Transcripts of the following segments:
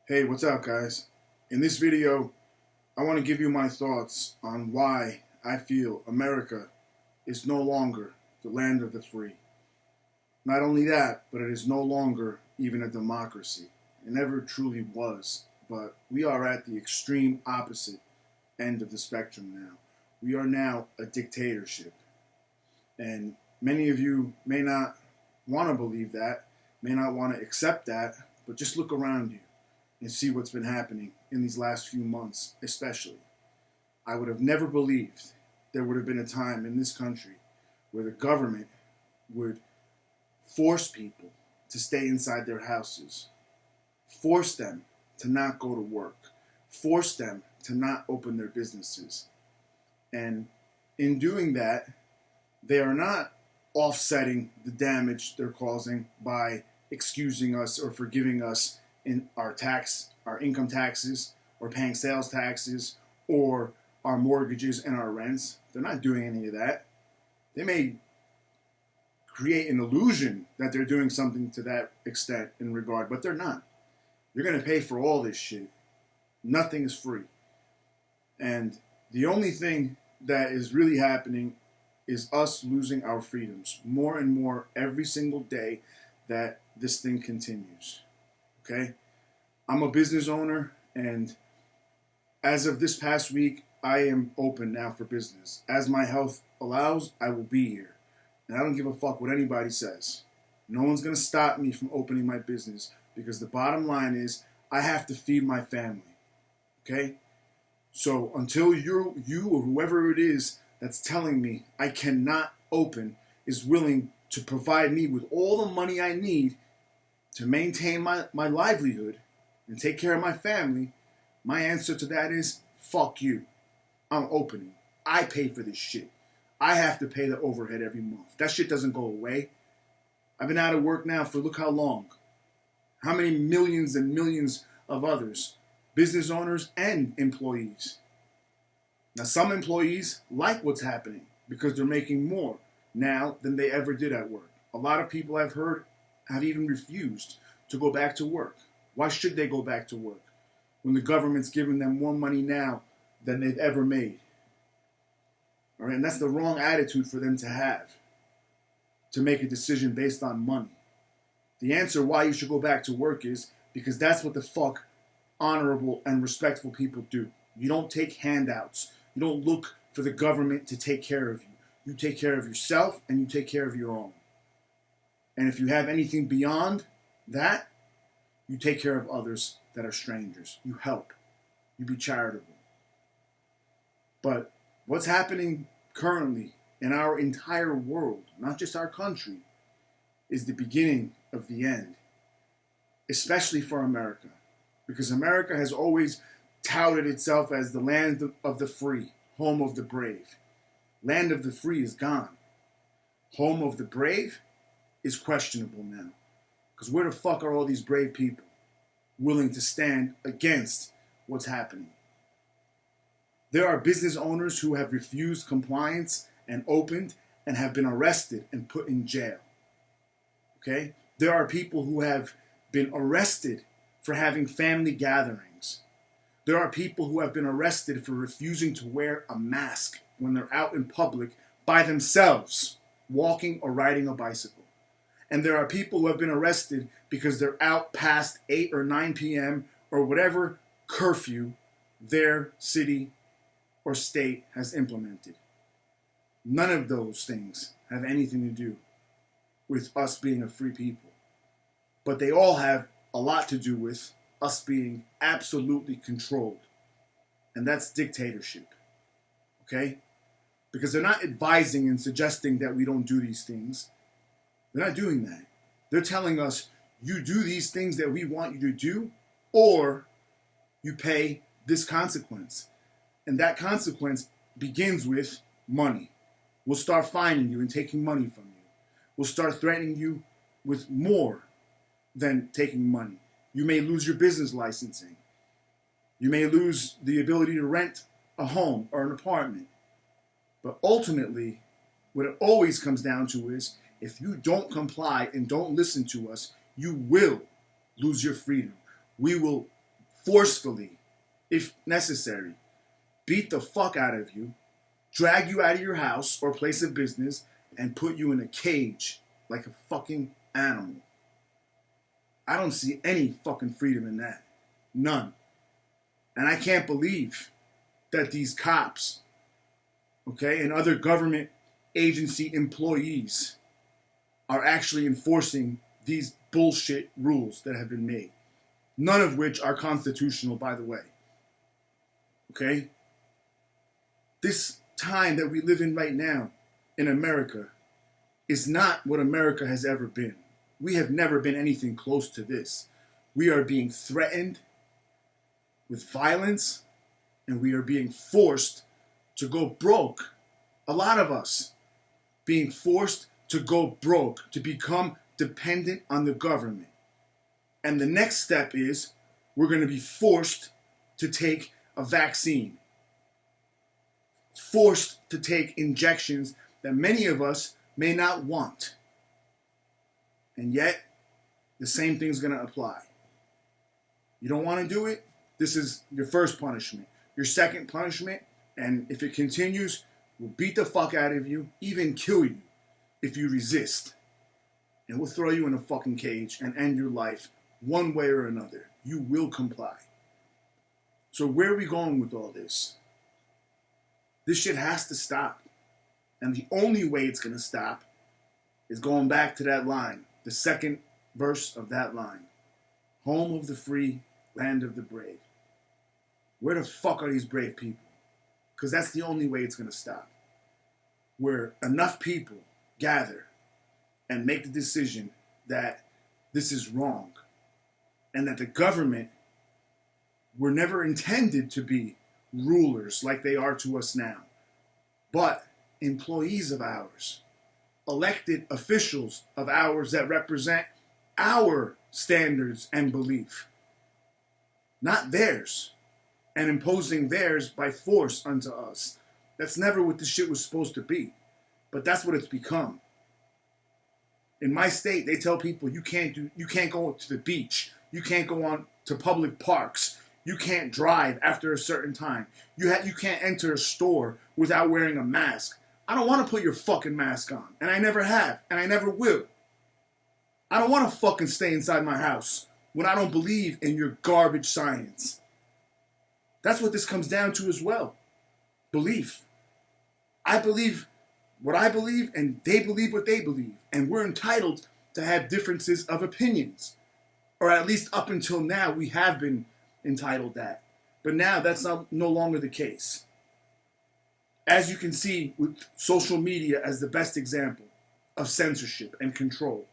Hey, what's up, guys? In this video, I want to give you my thoughts on why I feel America is no longer the land of the free. Not only that, but it is no longer even a democracy. It never truly was, but we are at the extreme opposite end of the spectrum now. We are now a dictatorship. And many of you may not want to believe that, may not want to accept that, but just look around you and see what's been happening in these last few months, especially. I would have never believed there would have been a time in this country where the government would force people to stay inside their houses, force them to not go to work, force them to not open their businesses. And in doing that, they are not offsetting the damage they're causing by excusing us or forgiving us in our income taxes, or paying sales taxes, or our mortgages and our rents. They're not doing any of that. They may create an illusion that they're doing something to that extent in regard, but they're not. You're going to pay for all this shit. Nothing is free. And the only thing that is really happening is us losing our freedoms more and more every single day that this thing continues. Okay? I'm a business owner, and as of this past week, I am open now for business. As my health allows, I will be here. And I don't give a fuck what anybody says. No one's going to stop me from opening my business, because the bottom line is I have to feed my family. Okay? So until you or whoever it is that's telling me I cannot open is willing to provide me with all the money I need to maintain my livelihood and take care of my family, my answer to that is, fuck you. I'm opening. I pay for this shit. I have to pay the overhead every month. That shit doesn't go away. I've been out of work now for look how long. How many millions and millions of others, business owners and employees. Now, some employees like what's happening because they're making more now than they ever did at work. A lot of people I've heard have even refused to go back to work. Why should they go back to work when the government's giving them more money now than they've ever made? All right, and that's the wrong attitude for them to have, to make a decision based on money. The answer why you should go back to work is because that's what the fuck honorable and respectful people do. You don't take handouts. You don't look for the government to take care of you. You take care of yourself and you take care of your own. And if you have anything beyond that, you take care of others that are strangers. You help. You be charitable. But what's happening currently in our entire world, not just our country, is the beginning of the end, especially for America. Because America has always touted itself as the land of the free, home of the brave. Land of the free is gone. Home of the brave is questionable now. Because where the fuck are all these brave people willing to stand against what's happening? There are business owners who have refused compliance and opened and have been arrested and put in jail. Okay? There are people who have been arrested for having family gatherings. There are people who have been arrested for refusing to wear a mask when they're out in public by themselves, walking or riding a bicycle. And there are people who have been arrested because they're out past 8 or 9 p.m. or whatever curfew their city or state has implemented. None of those things have anything to do with us being a free people. But they all have a lot to do with us being absolutely controlled. And that's dictatorship. Okay? Because they're not advising and suggesting that we don't do these things. They're not doing that. They're telling us, you do these things that we want you to do, or you pay this consequence. And that consequence begins with money. We'll start fining you and taking money from you. We'll start threatening you with more than taking money. You may lose your business licensing. You may lose the ability to rent a home or an apartment. But ultimately, what it always comes down to is, if you don't comply and don't listen to us, you will lose your freedom. We will forcefully, if necessary, beat the fuck out of you, drag you out of your house or place of business, and put you in a cage like a fucking animal. I don't see any fucking freedom in that. None. And I can't believe that these cops, okay, and other government agency employees are actually enforcing these bullshit rules that have been made. None of which are constitutional, by the way. Okay? This time that we live in right now in America is not what America has ever been. We have never been anything close to this. We are being threatened with violence, and we are being forced to go broke. A lot of us being forced to go broke, to become dependent on the government. And the next step is we're going to be forced to take a vaccine, forced to take injections that many of us may not want. And yet, the same thing's going to apply. You don't want to do it? This is your first punishment. Your second punishment, and if it continues, we'll beat the fuck out of you, even kill you if you resist. And we'll throw you in a fucking cage and end your life one way or another. You will comply. So where are we going with all this? This shit has to stop. And the only way it's going to stop is going back to that line, the second verse of that line. Home of the free, land of the brave. Where the fuck are these brave people? Because that's the only way it's going to stop. Where enough people gather and make the decision that this is wrong and that the government were never intended to be rulers like they are to us now, but employees of ours, elected officials of ours that represent our standards and belief, not theirs, and imposing theirs by force unto us. That's never what this shit was supposed to be, but that's what it's become. In my state, they tell people you can't go to the beach, you can't go on to public parks, you can't drive after a certain time, you can't enter a store without wearing a mask. I don't want to put your fucking mask on, and I never have, and I never will. I don't want to fucking stay inside my house when I don't believe in your garbage science. That's what this comes down to as well. Belief. I believe what I believe, and they believe what they believe. And we're entitled to have differences of opinions. Or at least up until now, we have been entitled that. But now that's no longer the case. As you can see with social media as the best example of censorship and control.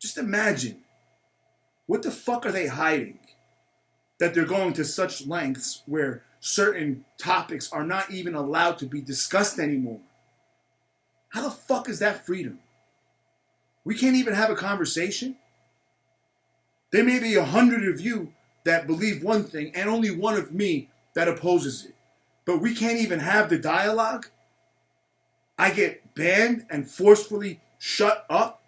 Just imagine, what the fuck are they hiding? That they're going to such lengths where certain topics are not even allowed to be discussed anymore. How the fuck is that freedom? We can't even have a conversation? There may be 100 of you that believe one thing and only one of me that opposes it. But we can't even have the dialogue? I get banned and forcefully shut up?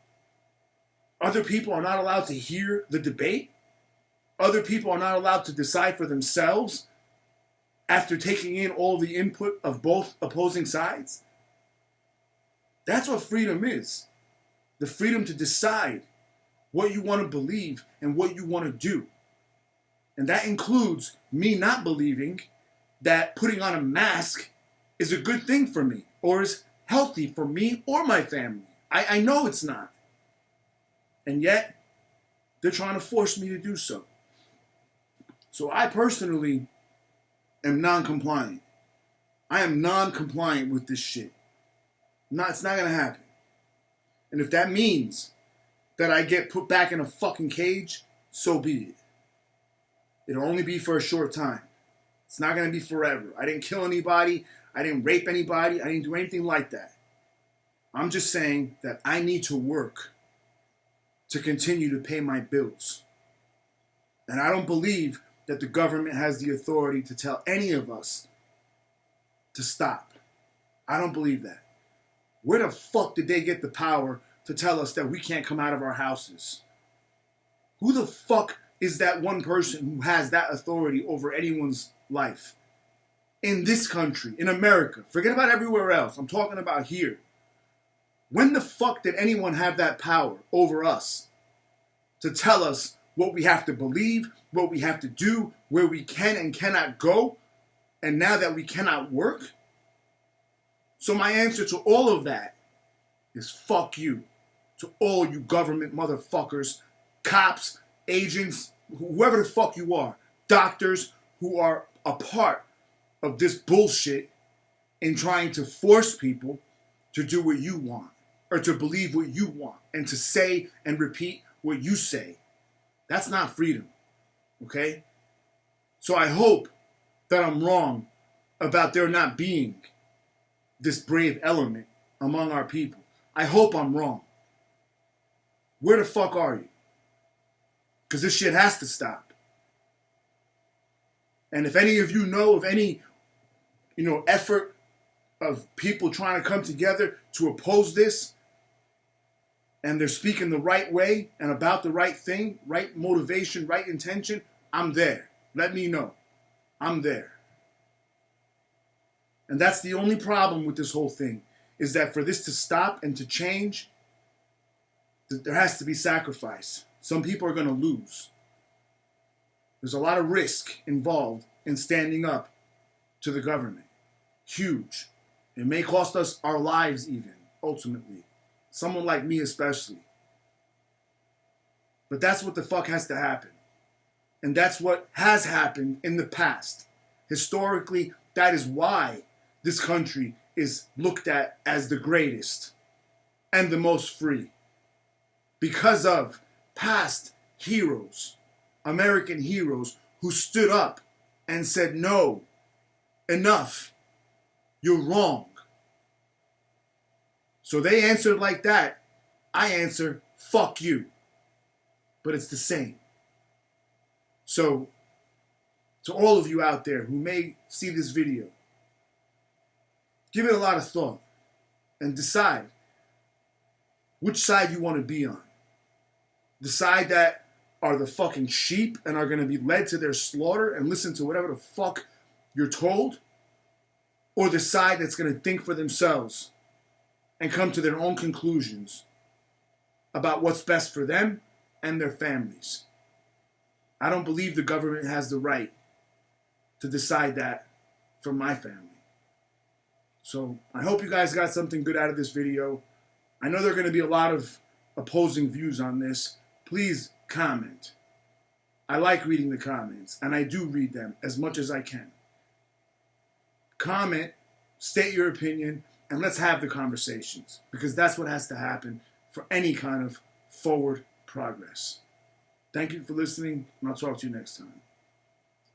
Other people are not allowed to hear the debate? Other people are not allowed to decide for themselves after taking in all the input of both opposing sides? That's what freedom is. The freedom to decide what you want to believe and what you want to do. And that includes me not believing that putting on a mask is a good thing for me or is healthy for me or my family. I know it's not. And yet, they're trying to force me to do so. So I personally am non-compliant. I am non-compliant with this shit. It's not going to happen. And if that means that I get put back in a fucking cage, so be it. It'll only be for a short time. It's not going to be forever. I didn't kill anybody. I didn't rape anybody. I didn't do anything like that. I'm just saying that I need to work to continue to pay my bills. And I don't believe that the government has the authority to tell any of us to stop. I don't believe that. Where the fuck did they get the power to tell us that we can't come out of our houses? Who the fuck is that one person who has that authority over anyone's life. In this country, in America, forget about everywhere else. I'm talking about here. When the fuck did anyone have that power over us to tell us what we have to believe, what we have to do, where we can and cannot go, and now that we cannot work? So my answer to all of that is fuck you. To all you government motherfuckers, cops, agents, whoever the fuck you are, doctors who are a part of this bullshit in trying to force people to do what you want, or to believe what you want, and to say and repeat what you say. That's not freedom, okay? So I hope that I'm wrong about there not being this brave element among our people. I hope I'm wrong. Where the fuck are you? Because this shit has to stop. And if any of you know of any, effort of people trying to come together to oppose this, and they're speaking the right way and about the right thing, right motivation, right intention, I'm there. Let me know. I'm there. And that's the only problem with this whole thing, is that for this to stop and to change, there has to be sacrifice. Some people are going to lose. There's a lot of risk involved in standing up to the government. Huge. It may cost us our lives even, ultimately. Someone like me especially. But that's what the fuck has to happen. And that's what has happened in the past. Historically, that is why this country is looked at as the greatest and the most free. Because of past heroes, American heroes, who stood up and said, no, enough, you're wrong. So they answered like that. I answer, fuck you. But it's the same. So, to all of you out there who may see this video, give it a lot of thought and decide which side you want to be on. The side that are the fucking sheep and are going to be led to their slaughter and listen to whatever the fuck you're told, or the side that's going to think for themselves and come to their own conclusions about what's best for them and their families. I don't believe the government has the right to decide that for my family. So I hope you guys got something good out of this video. I know there are going to be a lot of opposing views on this. Please comment. I like reading the comments, and I do read them as much as I can. Comment, state your opinion, and let's have the conversations, because that's what has to happen for any kind of forward progress. Thank you for listening, and I'll talk to you next time.